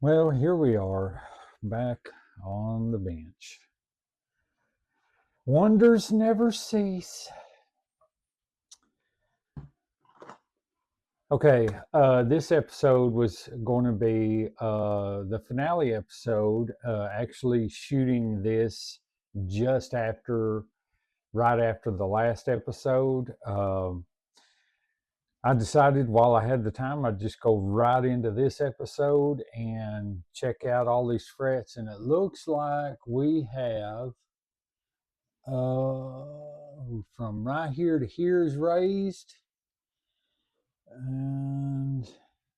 Well, here we are, back on the bench. Wonders never cease. Okay, this episode was going to be the finale episode. Actually, shooting this just right after the last episode. I decided while I had the time, I'd just go right into this episode and check out all these frets. And it looks like we have from right here to here is raised, and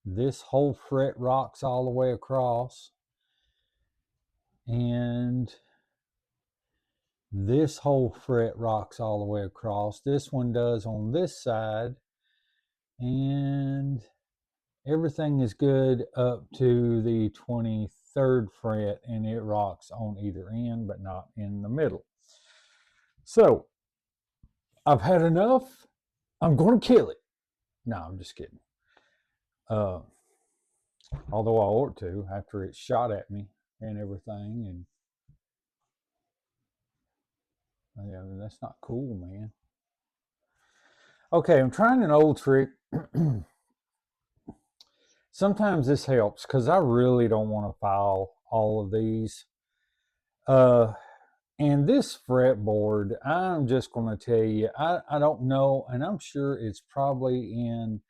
this whole fret rocks all the way across, and this whole fret rocks all the way across. This one does on this side, and everything is good up to the 23rd fret, and it rocks on either end but not in the middle. So I've had enough. I'm going to kill it. No, I'm just kidding. Uh, although I ought to after it shot at me and everything. And yeah, that's not cool, man. Okay, I'm trying an old trick. Sometimes this helps because I really don't want to file all of these. And this fretboard, I'm just going to tell you, I don't know, and I'm sure it's probably in,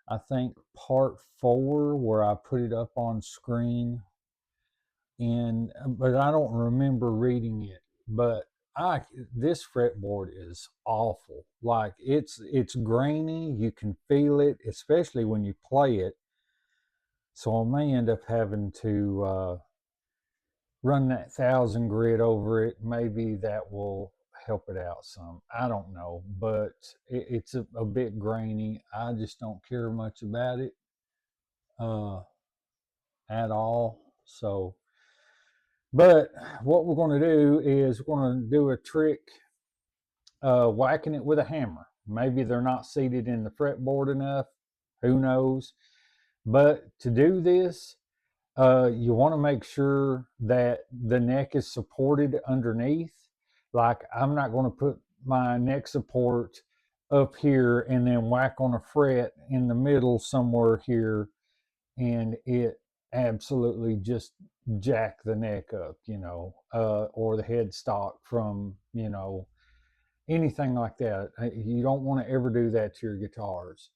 I think, part 4 where I put it up on screen. But I don't remember reading it. But this fretboard is awful. Like it's grainy. You can feel it, especially when you play it. So I may end up having to run that 1000 grit over it. Maybe that will help it out some. I don't know, but it's a bit grainy. I just don't care much about it at all. So. But what we're going to do is we're going to do a trick whacking it with a hammer. Maybe they're not seated in the fretboard enough. Who knows? But to do this, you want to make sure that the neck is supported underneath. Like I'm not going to put my neck support up here and then whack on a fret in the middle somewhere here, and it absolutely just jack the neck up, or the headstock from, anything like that. You don't want to ever do that to your guitars.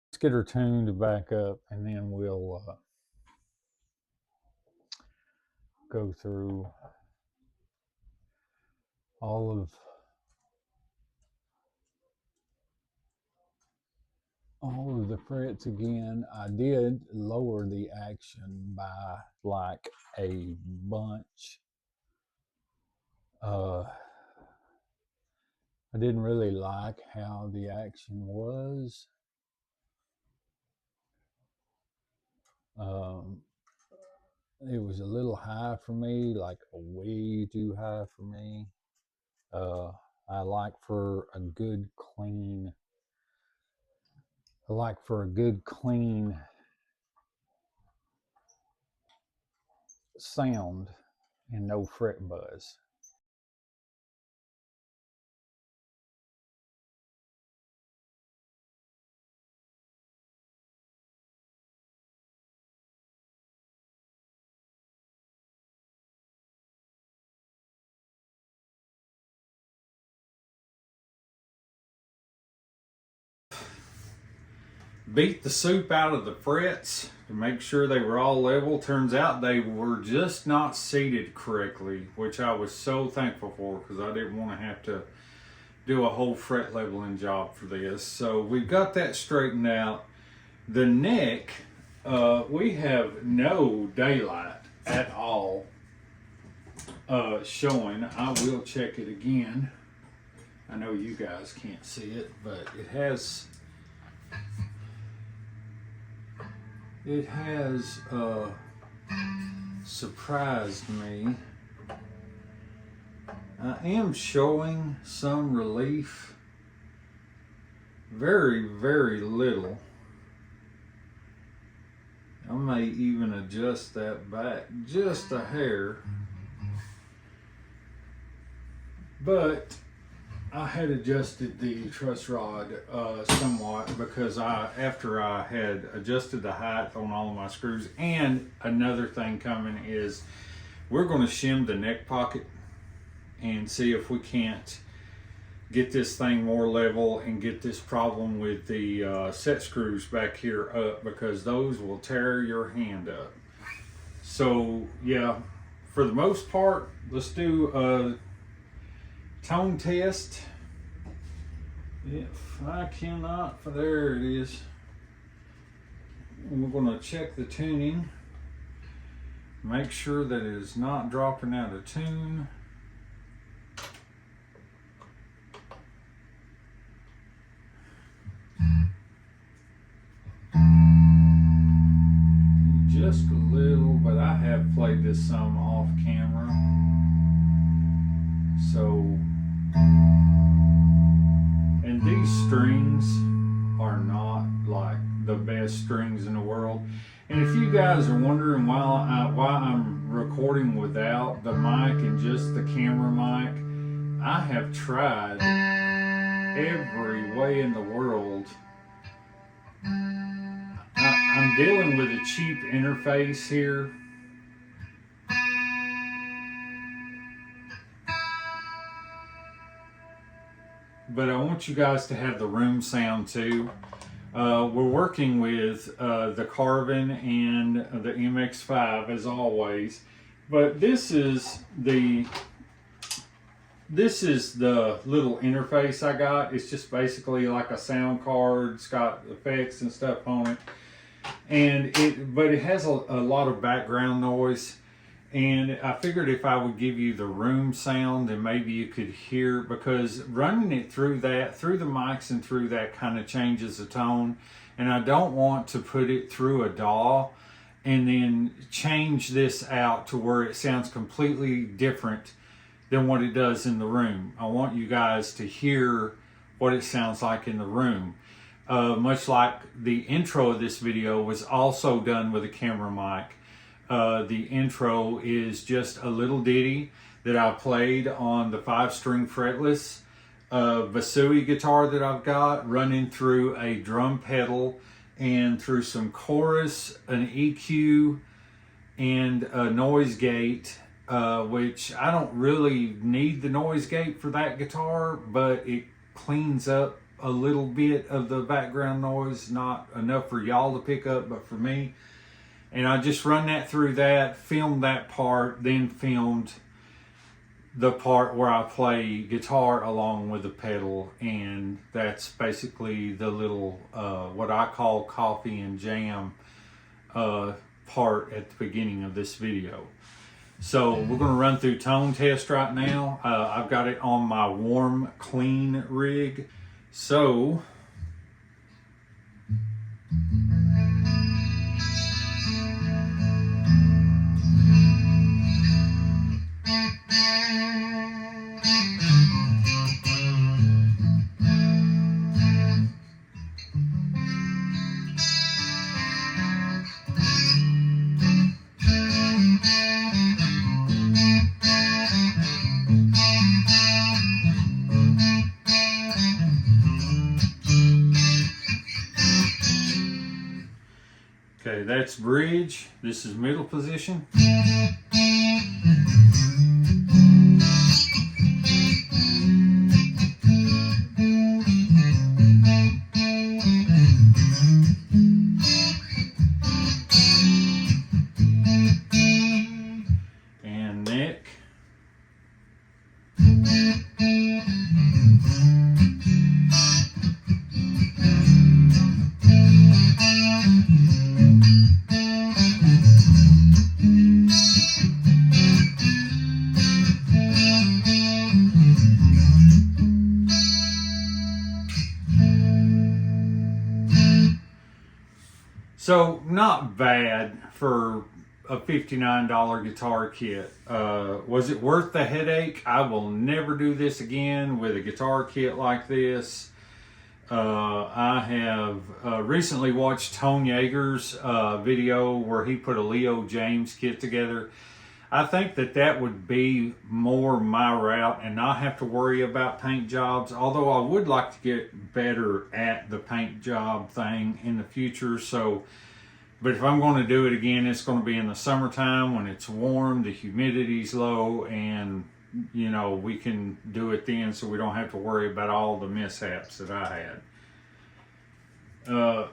Let's get her tuned back up, and then we'll go through all of the frets again. I did lower the action by like a bunch. I didn't really like how the action was. Um, it was a little high for me, like way too high for me. Uh, I like for a good clean. I like for a good clean sound and no fret buzz. Beat the soup out of the frets to make sure they were all level. Turns out they were just not seated correctly, which I was so thankful for because I didn't want to have to do a whole fret leveling job for this. So we got that straightened out. The neck, we have no daylight at all showing. I will check it again. I know you guys can't see it, but it has surprised me. I am showing some relief, very, very little. I may even adjust that back just a hair, but I had adjusted the truss rod somewhat because after I had adjusted the height on all of my screws. And another thing coming is we're going to shim the neck pocket and see if we can't get this thing more level and get this problem with the set screws back here up, because those will tear your hand up. So yeah, for the most part, let's do a tone test. If I cannot, there it is. And we're going to check the tuning, make sure that it is not dropping out of tune. Just a little, but I have played this some off camera. So, and these strings are not like the best strings in the world. And if you guys are wondering why I'm recording without the mic and just the camera mic, I have tried every way in the world. I'm dealing with a cheap interface here. But I want you guys to have the room sound too. We're working with the Carvin and the MX5 as always. But this is the little interface I got. It's just basically like a sound card. It's got effects and stuff on it. But it has a lot of background noise, and I figured if I would give you the room sound, then maybe you could hear, because running it through the mics and through that kind of changes the tone, and I don't want to put it through a DAW and then change this out to where it sounds completely different than what it does in the room. I want you guys to hear what it sounds like in the room. Much like the intro of this video was also done with a camera mic. The intro is just a little ditty that I played on the 5-string fretless Vasui guitar that I've got, running through a drum pedal and through some chorus, an EQ, and a noise gate, which I don't really need the noise gate for that guitar, but it cleans up a little bit of the background noise, not enough for y'all to pick up, but for me. And I just run that through that, filmed that part, then filmed the part where I play guitar along with the pedal, and that's basically the little what I call coffee and jam part at the beginning of this video. So we're going to run through tone test right now. I've got it on my warm clean rig. So okay, that's bridge. This is middle position. And neck. So not bad for a $59 guitar kit. Was it worth the headache? I will never do this again with a guitar kit like this. I have recently watched Tone Yeager's video where he put a Leo James kit together. I think that would be more my route and not have to worry about paint jobs, although I would like to get better at the paint job thing in the future. So, but if I'm going to do it again, it's going to be in the summertime when it's warm, the humidity's low, and you know, we can do it then so we don't have to worry about all the mishaps that I had.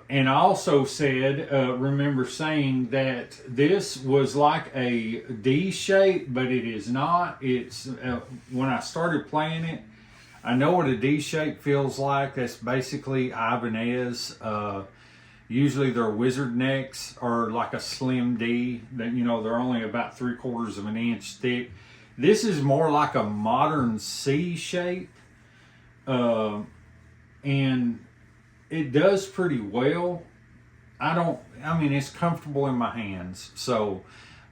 And I also said, remember saying that this was like a D shape, but it is not. It's when I started playing it, I know what a D shape feels like. That's basically Ibanez. Usually their wizard necks are like a slim D. That, you know, they're only about 3/4 of an inch thick. This is more like a modern C shape, and it does pretty well. I mean, it's comfortable in my hands. So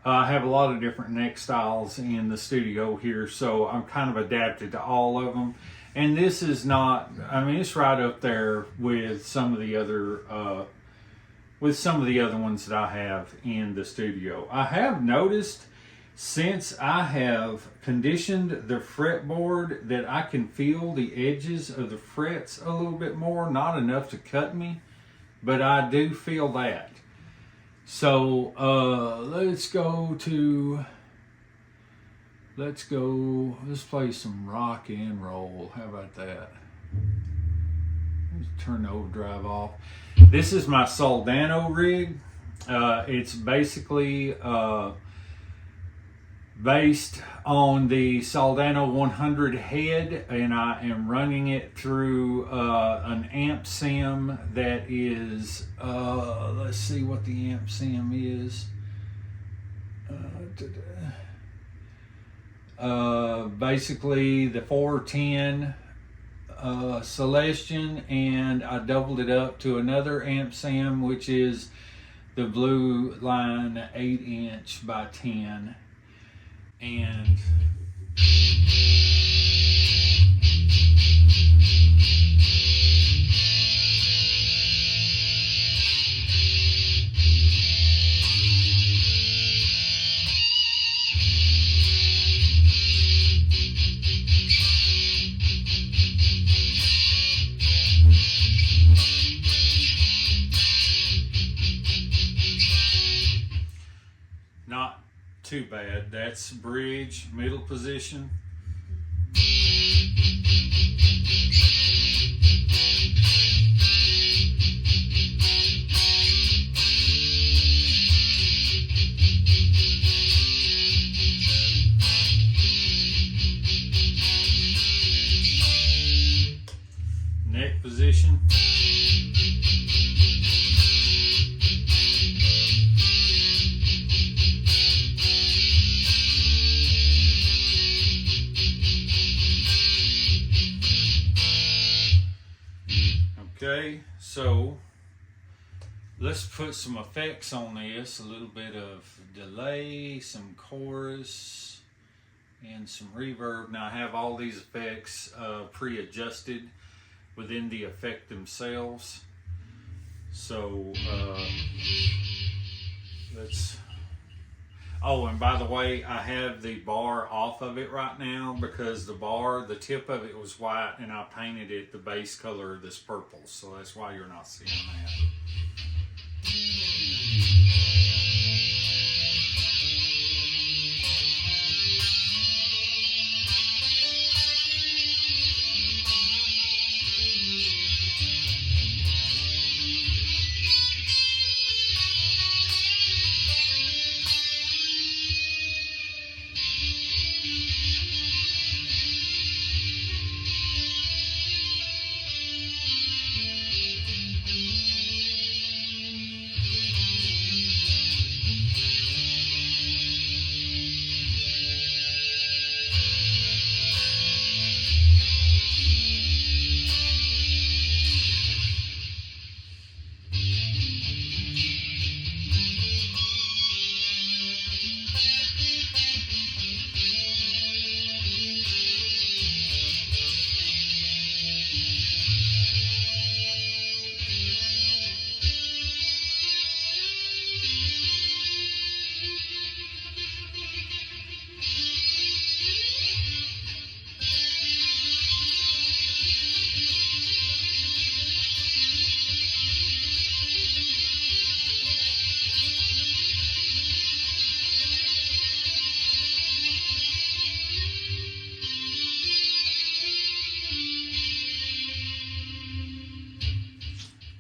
I have a lot of different neck styles in the studio here, so I'm kind of adapted to all of them. And this is not, I mean, it's right up there with some of the other ones that I have in the studio. I have noticed since I have conditioned the fretboard that I can feel the edges of the frets a little bit more, not enough to cut me, but I do feel that. So let's play some rock and roll. How about that? Let's turn the overdrive off. This is my Soldano rig. It's basically based on the Soldano 100 head, and I am running it through an amp sim that is, let's see what the amp sim is. Basically the 410 Celestion, and I doubled it up to another amp sim, which is the Blue Line 8" by 10. And not too bad. That's bridge, middle position. Neck position. Okay, so let's put some effects on this, a little bit of delay, some chorus, and some reverb. Now I have all these effects pre-adjusted within the effect themselves. So let's, oh, and by the way, I have the bar off of it right now because the tip of it was white, and I painted it the base color of this purple. So that's why you're not seeing that.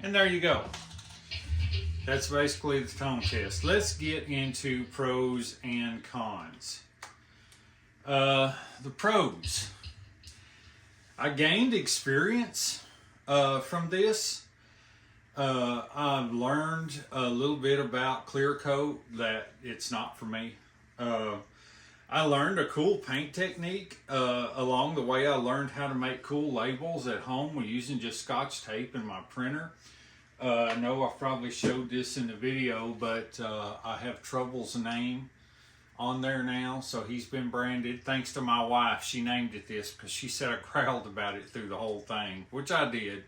And there you go. That's basically the tone test. Let's get into pros and cons. The pros. I gained experience from this. I've learned a little bit about clear coat, that it's not for me. I learned a cool paint technique along the way. I learned how to make cool labels at home with using just Scotch tape and my printer. I know I've probably showed this in the video, but I have Trouble's name on there now, so he's been branded. Thanks to my wife, she named it this because she said I growled about it through the whole thing, which I did.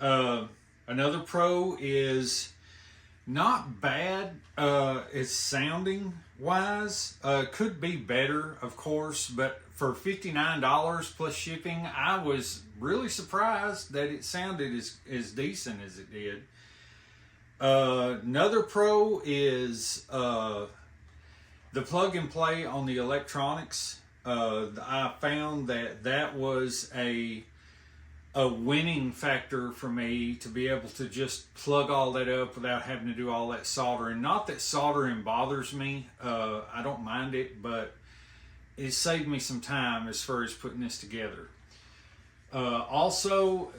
Another pro is not bad. It's sounding wise. Could be better, of course, but for $59 plus shipping, I was really surprised that it sounded as decent as it did. Another pro is the plug and play on the electronics. I found that was a winning factor for me, to be able to just plug all that up without having to do all that soldering. Not that soldering bothers me. I don't mind it, but it saved me some time as far as putting this together. Also,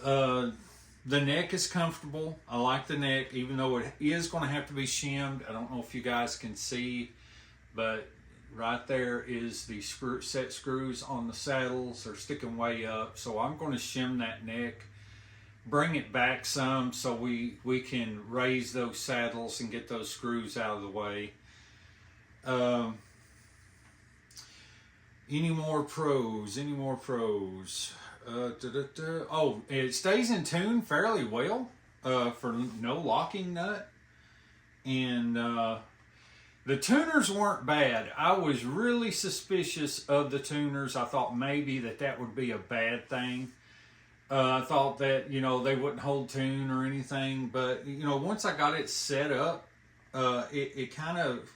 the neck is comfortable. I like the neck, even though it is going to have to be shimmed. I don't know if you guys can see, but right there is the set screws on the saddles. They're sticking way up, so I'm going to shim that neck, bring it back some so we can raise those saddles and get those screws out of the way. Any more pros? Oh, it stays in tune fairly well for no locking nut. And the tuners weren't bad. I was really suspicious of the tuners. I thought maybe that would be a bad thing. I thought that, they wouldn't hold tune or anything. But, once I got it set up, it kind of,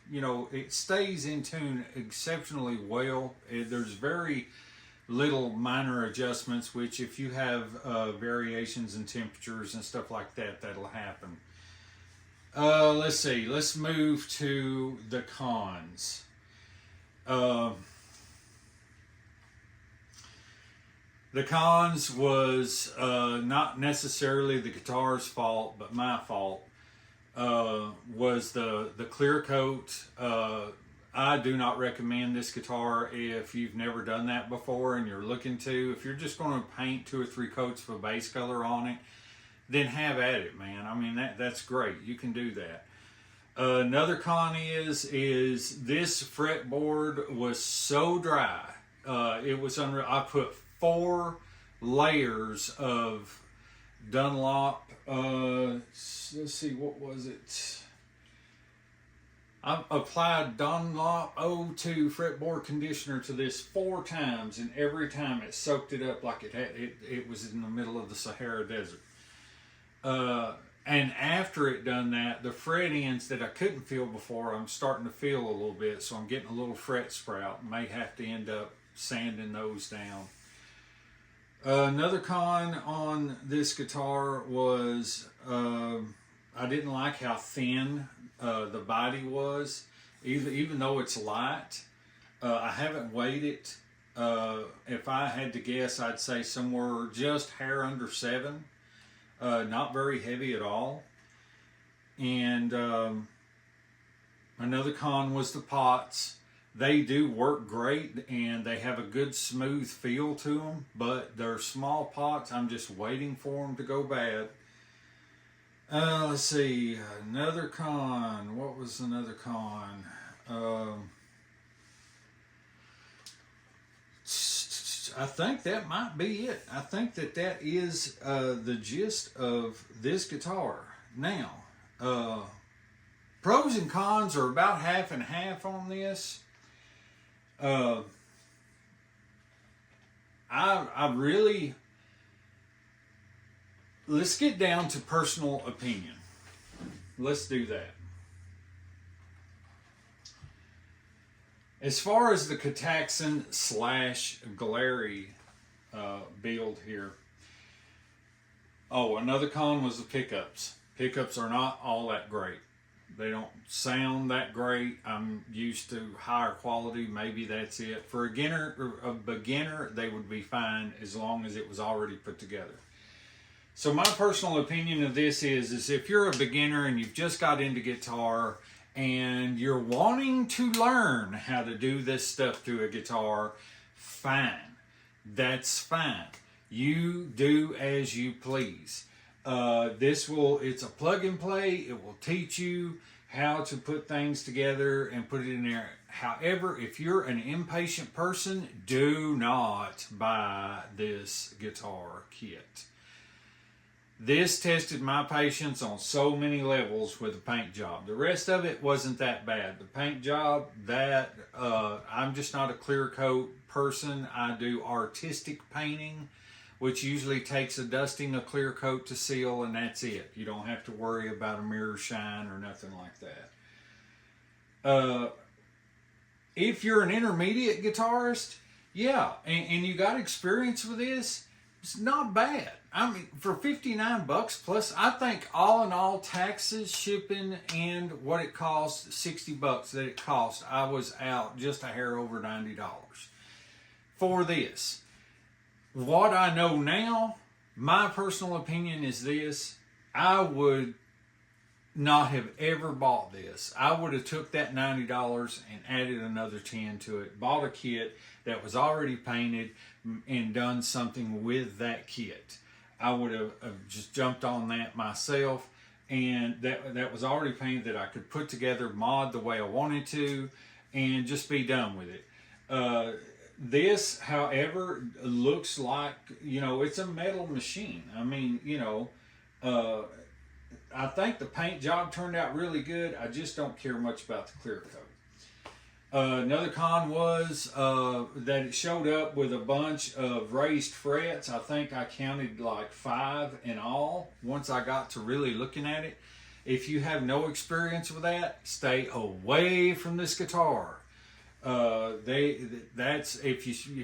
it stays in tune exceptionally well. There's very little minor adjustments, which if you have variations in temperatures and stuff like that, that'll happen. Let's see. Let's move to the cons. The cons was not necessarily the guitar's fault, but my fault. Was the clear coat. I do not recommend this guitar if you've never done that before and you're looking to. If you're just going to paint 2 or 3 coats of a base color on it, then have at it, man. I mean, that's great. You can do that. Another con is this fretboard was so dry. It was unreal. I put 4 layers of Dunlop. Let's see, what was it? I applied Dunlop O2 fretboard conditioner to this 4 times, and every time it soaked it up like it was in the middle of the Sahara Desert. And after it done that, the fret ends that I couldn't feel before, I'm starting to feel a little bit, so I'm getting a little fret sprout. May have to end up sanding those down. Another con on this guitar was I didn't like how thin the body was, even though it's light. I haven't weighed it. If I had to guess, I'd say somewhere just hair under 7. Not very heavy at all. And another con was the pots. They do work great and they have a good smooth feel to them, but they're small pots. I'm just waiting for them to go bad. Let's see, another con. What was another con? I think that might be it. I think that is the gist of this guitar. Now, pros and cons are about half and half on this. I really, let's get down to personal opinion. Let's do that. As far as the Kataxin / Glarry build here, Oh, another con was the pickups. Pickups are not all that great. They don't sound that great. I'm used to higher quality. Maybe that's it. For a beginner, they would be fine as long as it was already put together. So my personal opinion of this is if you're a beginner and you've just got into guitar and you're wanting to learn how to do this stuff to a guitar, fine. That's fine. You do as you please. It's a plug and play. It will teach you how to put things together and put it in there. However, if you're an impatient person, do not buy this guitar kit. This tested my patience on so many levels with the paint job. The rest of it wasn't that bad. The paint job, I'm just not a clear coat person. I do artistic painting, which usually takes a dusting, a clear coat to seal, and that's it. You don't have to worry about a mirror shine or nothing like that. If you're an intermediate guitarist, yeah, and you got experience with this, it's not bad. I mean, for $59 plus, I think all in all, taxes, shipping, and what it cost, $60 that it cost, I was out just a hair over $90 for this. What I know now, my personal opinion is this: I would not have ever bought this. I would have took that $90 and added another 10 to it, bought a kit that was already painted and done something with that kit. I would have just jumped on that myself, and that was already painted that I could put together, mod the way I wanted to, and just be done with it. This, however, looks like, it's a metal machine. I mean, I think the paint job turned out really good. I just don't care much about the clear coat. Another con was that it showed up with a bunch of raised frets. I think I counted like 5 in all once I got to really looking at it. If you have no experience with that, stay away from this guitar. If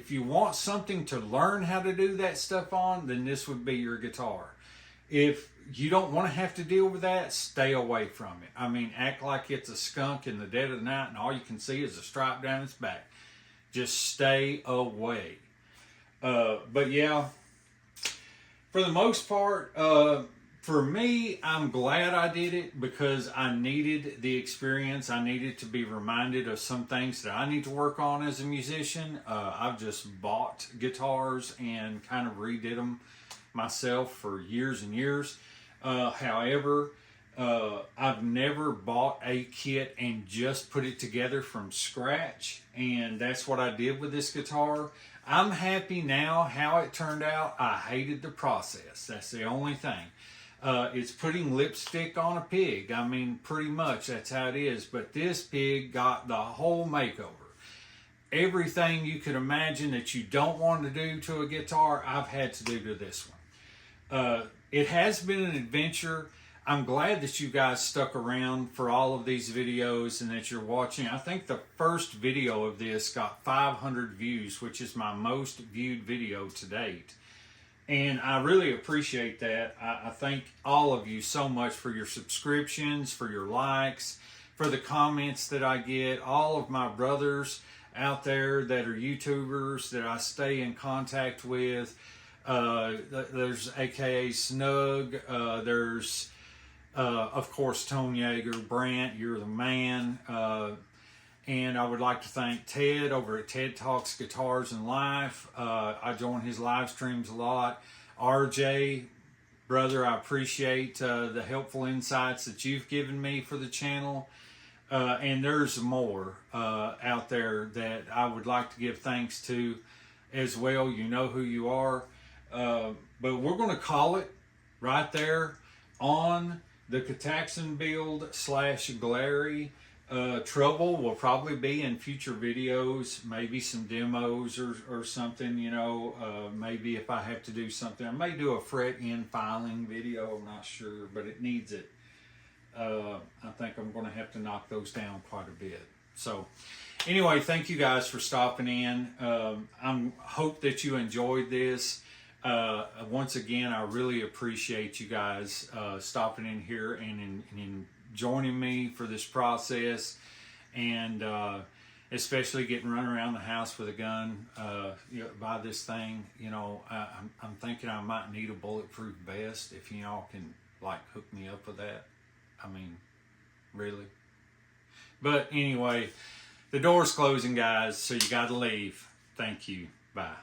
you want something to learn how to do that stuff on, then this would be your guitar. If you don't want to have to deal with that, stay away from it. I mean, act like it's a skunk in the dead of the night and all you can see is a stripe down its back. Just stay away. But yeah, for the most part, for me, I'm glad I did it because I needed the experience. I needed to be reminded of some things that I need to work on as a musician. I've just bought guitars and kind of redid them myself for years and years. However, I've never bought a kit and just put it together from scratch, and that's what I did with this guitar. I'm happy now how it turned out. I hated the process. That's the only thing. It's putting lipstick on a pig. I mean, pretty much that's how it is. But this pig got the whole makeover. Everything you could imagine that you don't want to do to a guitar, I've had to do to this one. It has been an adventure. I'm glad that you guys stuck around for all of these videos and that you're watching. I think the first video of this got 500 views, which is my most viewed video to date. And I really appreciate that. I thank all of you so much for your subscriptions, for your likes, for the comments that I get. All of my brothers out there that are YouTubers that I stay in contact with. There's AKA Snug. There's, of course, Tone Yeager. Brant, you're the man. And I would like to thank Ted over at Ted Talks Guitars and Life. I join his live streams a lot. RJ, brother, I appreciate the helpful insights that you've given me for the channel. And there's more out there that I would like to give thanks to as well. You know who you are. But we're going to call it right there on the Kataxin build / Glary. Trouble will probably be in future videos, maybe some demos or something, maybe if I have to do something. I may do a fret in filing video, I'm not sure, but it needs it. I think I'm going to have to knock those down quite a bit. So anyway, thank you guys for stopping in. I hope that you enjoyed this. Once again, I really appreciate you guys stopping in here and joining me for this process, and especially getting run around the house with a gun by this thing. I'm thinking I might need a bulletproof vest. If y'all can like hook me up with that, I mean, really. But anyway, the door's closing, guys, so you got to leave. Thank you. Bye.